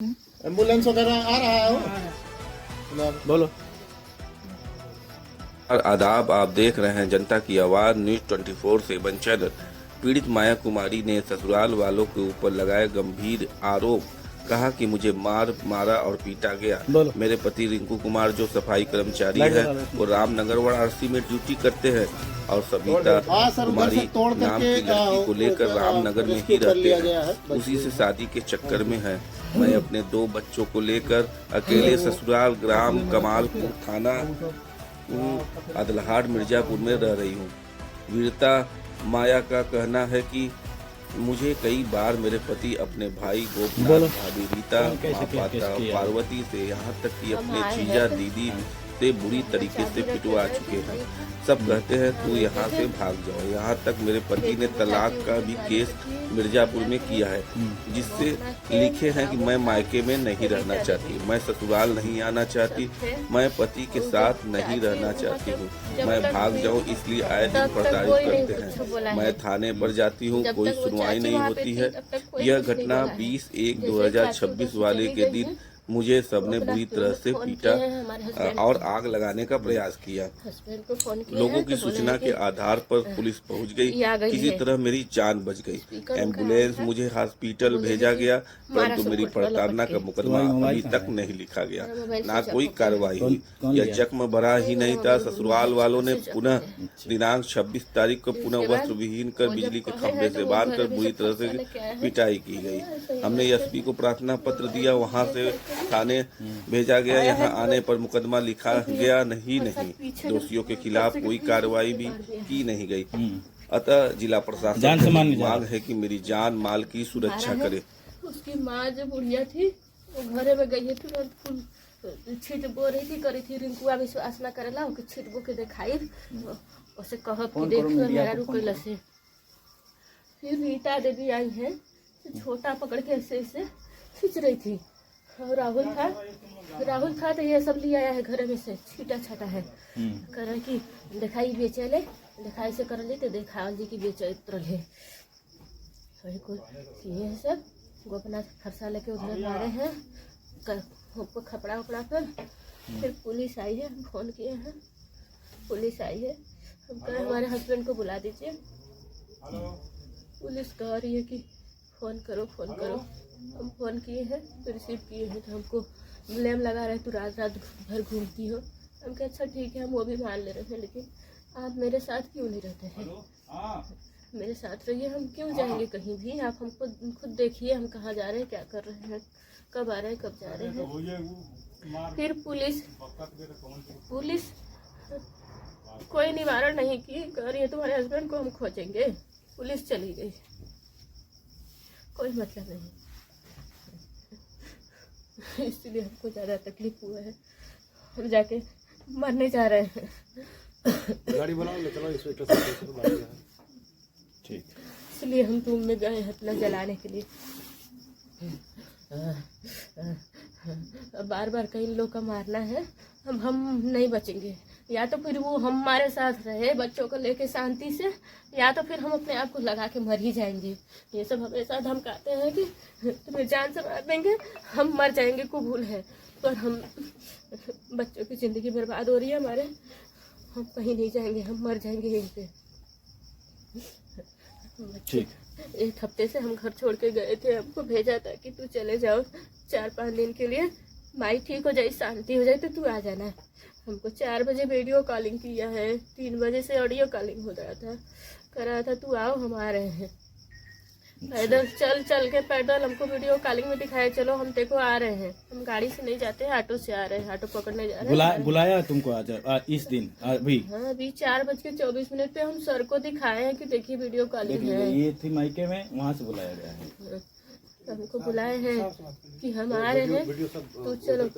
Ambulance वगैरह आ रहा है हो? बोलो। आदाब, आप देख रहे हैं जनता की आवाज न्यूज 24 7 चैनल। पीड़ित माया कुमारी ने ससुराल वालों के ऊपर लगाए गंभीर आरोप, कहा कि मुझे मारा और पीटा गया। मेरे पति रिंकू कुमार जो सफाई कर्मचारी है, वो रामनगर वाराणसी में ड्यूटी करते हैं और सविता कुमारी नाम की लड़की को लेकर रामनगर में ही रहते हैं। उसी से शादी के चक्कर में है। मैं अपने 2 बच्चों को लेकर अकेले ससुराल ग्राम कमालपुर थाना अदलहाट मिर्जापुर में रह रही हूँ। वीरता माया का कहना है कि मुझे कई बार मेरे पति अपने भाई गोपनाथ, भाभी रीता, माँ पार्वती से, यहाँ तक कि अपने जीजा दीदी से बुरी तरीके से पिटवा चुके हैं। सब कहते हैं तू यहाँ से भाग जाओ। यहाँ तक मेरे पति ने तलाक का भी केस मिर्जापुर में किया है, जिससे लिखे हैं कि मैं मायके में नहीं रहना चाहती, मैं ससुराल नहीं आना चाहती, मैं पति के साथ नहीं रहना चाहती हूँ, मैं भाग जाऊँ, इसलिए आए दिन प्रताड़ित करते हैं। मैं थाने पर जाती हूँ, कोई सुनवाई नहीं होती है। यह घटना 20/1/2026 वाले के दिन मुझे सबने बुरी तरह से पीटा और आग लगाने का प्रयास किया। लोगों की सूचना के आधार पर पुलिस पहुंच गई। किसी तरह मेरी जान बच गई। एम्बुलेंस मुझे हॉस्पिटल भेजा गया, परंतु मेरी प्रताड़ना का मुकदमा अभी तक नहीं लिखा गया, ना कोई कार्रवाई हुई। यह जख्म भरा ही नहीं था, ससुराल वालों ने पुनः दिनांक 26 तारीख को पुनः वस्त्र विहीन कर बिजली के खंभे से बांधकर बुरी तरह से पिटाई की गई। हमने एसपी को प्रार्थना पत्र दिया, वहां से थाने भेजा गया। यहाँ आने पर मुकदमा लिखा गया नहीं। दोषियों के खिलाफ कोई कार्रवाई भी की नहीं गई। अतः जिला प्रशासन की मांग है कि मेरी जान माल की सुरक्षा करे। उसकी माँ जो बुढ़िया थी वो घरे में गई थी, छीट बो रही थी, करी थी। रिंकुआ विश्वास न करेला, ओके छीट बो के दिखाई, उसे कह कि देख मेरा रुकल से। फिर रीता देवी आई है, छोटा पकड़ के ऐसे ऐसे खींच रही थी। और राहुल था तो ये सब ले आया है घर में से, छीटा छाटा है। कर कि दिखाई बेचले, दिखाई से कर ली तो देखा जी की बेच रहे वही को ये सब। गोपनाथ फरसा लेके उधर मारे हैं खपड़ा उपड़ा पर। फिर पुलिस आई है, हम फोन किए हैं, पुलिस आई है। हम कह हमारे हस्बैंड को बुला दीजिए। पुलिस कह रही है कि फ़ोन करो। हम फ़ोन किए हैं तो रिसीव किए हैं, तो हमको ब्लेम लगा रहे तू रात भर घूमती हो। हम कहे अच्छा ठीक है, हम वो भी मान ले रहे हैं, लेकिन आप मेरे साथ क्यों नहीं रहते हैं? मेरे साथ रहिए, हम क्यों जाएंगे कहीं भी? आप हमको खुद देखिए, हम कहाँ जा रहे हैं, क्या कर रहे हैं, कब आ रहे हैं, कब जा रहे हैं। फिर पुलिस कोई निवारण नहीं की, कह रही है तुम्हारे हस्बैंड को हम खोजेंगे। पुलिस चली गई, कोई मतलब नहीं। इसलिए हमको ज़्यादा तकलीफ हुआ है, हम जाके मरने जा रहे हैं। गाड़ी बनाओ, ले चलो इंस्पेक्टर। ठीक, इसलिए हम रूम में गए हैं अपना जलाने के लिए। बार बार कई लोग का मारना है, हम नहीं बचेंगे। या तो फिर वो हमारे साथ रहे बच्चों को लेके शांति से, या तो फिर हम अपने आप को लगा के मर ही जाएंगे। ये सब हमेशा धमकाते हैं कि तुम्हें जान से मार देंगे, हम मर जाएंगे, कबूल है। पर हम बच्चों की ज़िंदगी बर्बाद हो रही है हमारे, हम कहीं नहीं जाएंगे, हम मर जाएंगे यहीं पे। ठीक, 1 हफ्ते से हम घर छोड़ के गए थे, हमको भेजा था कि तू चले जाओ 4-5 दिन के लिए, माई ठीक हो जाए, शांति हो जाए तो तू आ जाना। हमको 4 बजे वीडियो कॉलिंग किया है, 3 बजे से ऑडियो कॉलिंग हो रहा था, कर रहा था तू आओ हम आ रहे हैं। पैदल चल के पैदल हमको वीडियो कॉलिंग में दिखाया, चलो हम देखो आ रहे हैं। हम गाड़ी से नहीं जाते हैं, ऑटो से आ रहे हैं, ऑटो पकड़ने जा रहे हैं। बुलाया तुमको आज इस दिन अभी? हाँ, अभी 4:24 पे हम सर को दिखाए हैं कि देखिए वीडियो कॉलिंग है। ये थी मायके में, वहाँ से बुलाया गया है। हमको बुलाए हैं कि हम आ रहे हैं, तो चलो।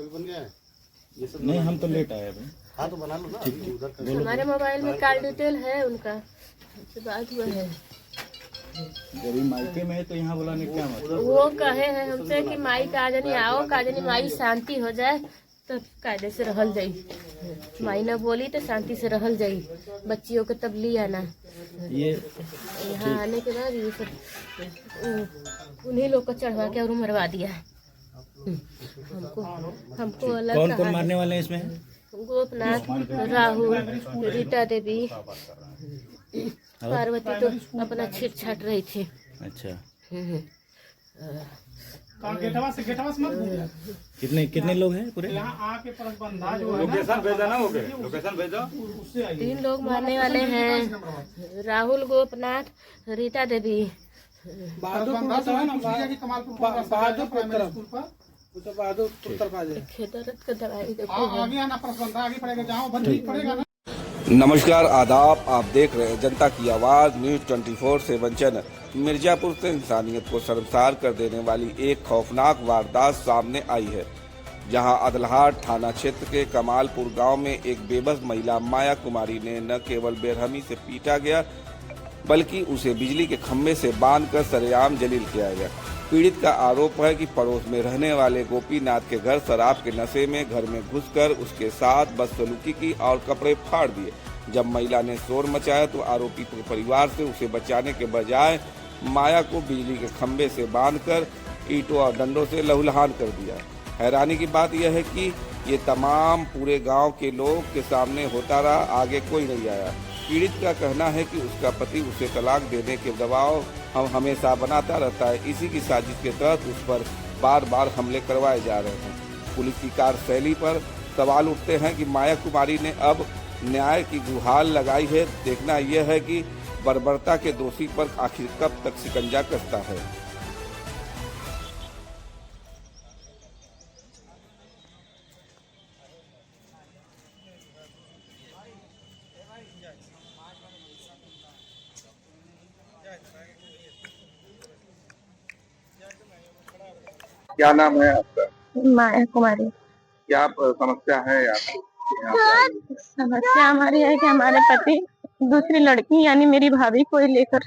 नहीं, हम तो लेट आए अभी। हाँ तो बना लो ना। हमारे मोबाइल में कॉल डिटेल है उनका, हमसे बात हुआ है। जब मायके में है तो यहाँ बुलाने क्या मतलब? वो कहे हैं हमसे कि माई काजनी आओ, काजनी माई शांति हो जाए तब कायदे से रहल जाई। माई न बोली तो शांति से रहल जाई, बच्चियों को तब ली आना। ये यहाँ आने के बाद ये सब उन्हीं लोग को चढ़वा के और मरवा दिया। हमको हमको अलग कौन कहा कौन है। मारने वाले हैं इसमें? गोपनाथ, राहुल, रीता देवी, पार्वती तो अपना छेड़ छाट रही थी। अच्छा, लोकेशन कितने कितने लोग हैं पूरे? भेजा ना, लोकेशन भेजो। 3 लोग मारने वाले हैं, राहुल, गोपनाथ, रीता देवी। खेदरत का दवाई देखो है। नमस्कार, आदाब। आप देख रहे हैं जनता की आवाज़ न्यूज़ 24/7 चैनल। मिर्जापुर से इंसानियत को शर्मसार कर देने वाली एक खौफनाक वारदात सामने आई है, जहां अदलहाट थाना क्षेत्र के कमालपुर गांव में एक बेबस महिला माया कुमारी ने न केवल बेरहमी से पीटा गया, बल्कि उसे बिजली के खंभे से बांधकर सरेआम जलील किया गया। पीड़ित का आरोप है कि पड़ोस में रहने वाले गोपीनाथ के घर शराब के नशे में घर में घुसकर उसके साथ बदसलूकी की और कपड़े फाड़ दिए। जब महिला ने शोर मचाया तो आरोपी के परिवार से उसे बचाने के बजाय माया को बिजली के खंभे से बांधकर ईंटों और डंडों से लहूलुहान कर दिया। हैरानी की बात यह है कि ये तमाम पूरे गांव के लोग के सामने होता रहा, आगे कोई नहीं आया। पीड़ित का कहना है कि उसका पति उसे तलाक देने के दबाव हम हमेशा बनाता रहता है। इसी की साजिश के तहत उस पर बार बार हमले करवाए जा रहे हैं। पुलिस की कार्यशैली पर सवाल उठते हैं कि माया कुमारी ने अब न्याय की गुहार लगाई है। देखना यह है कि बर्बरता के दोषी पर आखिर कब तक शिकंजा कसता है। क्या नाम है आपका? माया कुमारी। क्या समस्या है आपको? यहाँ पे आई है? समस्या हमारी है कि हमारे पति दूसरी लड़की यानी मेरी भाभी को लेकर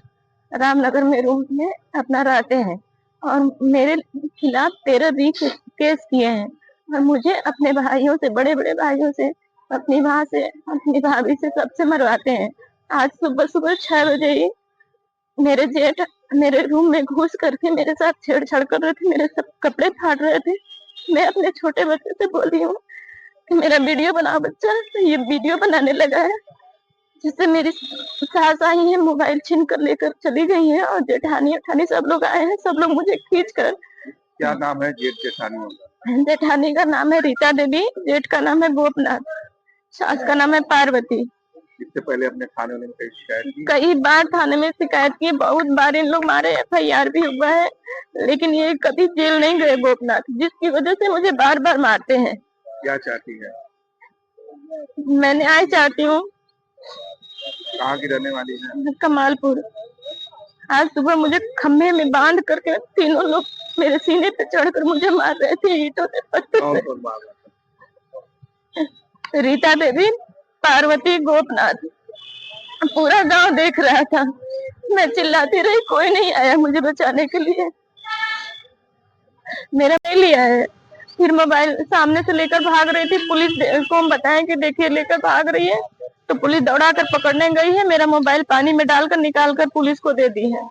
रामनगर में रूम में अपना रहते हैं और मेरे खिलाफ 13-20 केस किए हैं और मुझे अपने भाइयों से, बड़े बड़े भाइयों से, अपनी माँ से, अपनी भाभी से, सबसे मरवाते हैं। आज सुबह सुबह 6 बजे ही मेरे जेठ मेरे रूम में घुस करके मेरे साथ छेड़छाड़ कर रहे थे, मेरे सब कपड़े फाड़ रहे थे। मैं अपने छोटे बच्चे से बोली हूँ कि मेरा वीडियो बनाओ बच्चा, तो ये वीडियो बनाने लगा है, जिससे मेरी सास आई है, मोबाइल छीन कर लेकर चली गई है और जेठानी उठानी सब लोग आए हैं। सब लोग मुझे खींच कर। क्या नाम है जेठ जेठानियों का? जेठानी का नाम है रीता देवी, जेठ का नाम है गोपनाथ, सास का नाम है पार्वती। इससे पहले अपने थाने में कई शिकायत की? कई बार थाने में शिकायत की, बहुत बार इन लोग मारे, FIR भी हुआ है, लेकिन ये कभी जेल नहीं गए गोपनाथ, जिसकी वजह से मुझे बार बार मारते हैं। क्या चाहती है? मैं न्याय चाहती हूँ। कहाँ की रहने वाली है? कमालपुर। आज सुबह मुझे खम्भे में बांध करके तीनों लोग मेरे सीने पे चढ़कर मुझे मार रहे थे ईंटों से, पत्थर कौन से। कौन मार रहा था? रीता देवी, पार्वती, गोपनाथ। पूरा गांव देख रहा था। मैं चिल्लाती रही, कोई नहीं आया मुझे बचाने के लिए। मेरा नहीं लिया है। फिर मोबाइल सामने से लेकर भाग रही थी, पुलिस को हम बताएं कि देखिए लेकर भाग रही है, तो पुलिस दौड़ा कर पकड़ने गई है। मेरा मोबाइल पानी में डालकर निकाल कर पुलिस को दे दी है।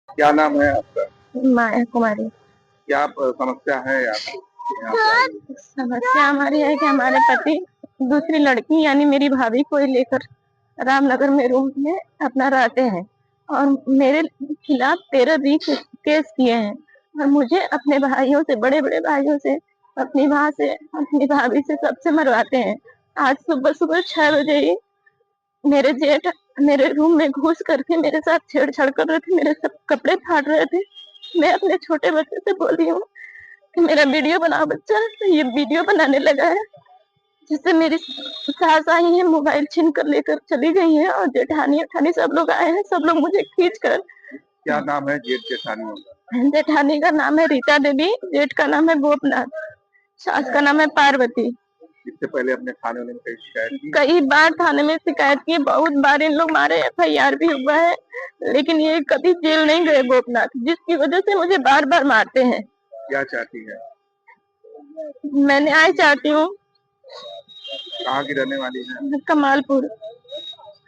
क्या नाम है आपका? माया कुमारी। क्या समस्या है आपको? यहाँ पे आई है? समस्या हमारी है कि हमारे पति दूसरी लड़की यानी मेरी भाभी को लेकर रामनगर में रूम में अपना रहते हैं और मेरे खिलाफ 13-20 केस किए हैं और मुझे अपने भाइयों से, बड़े बड़े भाइयों से, अपनी माँ से, अपनी भाभी से, सबसे मरवाते हैं। आज सुबह सुबह 6 बजे ही मेरे जेठ मेरे रूम में घुस करके मेरे साथ छेड़छाड़ कर रहे थे, मेरे सब कपड़े फाड़ रहे थे। मैं अपने छोटे बच्चे से बोली हूँ कि मेरा वीडियो बनाओ बच्चा, तो ये वीडियो बनाने लगा है, जिससे मेरी सास आई है, मोबाइल छीन कर लेकर चली गई है और जेठानी उठानी सब लोग आए हैं। सब लोग मुझे खींच कर। क्या नाम है जेठ जेठानियों का? जेठानी का नाम है रीता देवी, जेठ का नाम है गोपनाथ, सास का नाम है पार्वती। इससे पहले अपने थाने में कई शिकायत की? कई बार थाने में शिकायत की, बहुत बार इन लोग मारे, FIR भी हुआ है, लेकिन ये कभी जेल नहीं गए गोपनाथ, जिसकी वजह से मुझे बार बार मारते हैं। क्या चाहती है? मैं न्याय चाहती हूँ। कहाँ की रहने वाली है? कमालपुर।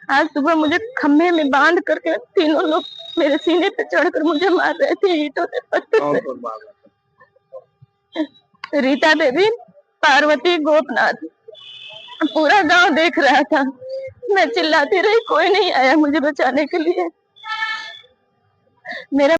आज सुबह मुझे खम्भे में बांध करके तीनों लोग मेरे सीने पे चढ़कर मुझे मार रहे थे ईंटों से, पत्थर कौन से। कौन मार रहा था? रीता देवी, पार्वती, गोपनाथ, पूरा गांव देख रहा था। मैं चिल्लाती रही, कोई नहीं आया मुझे बचाने के लिए। मेरा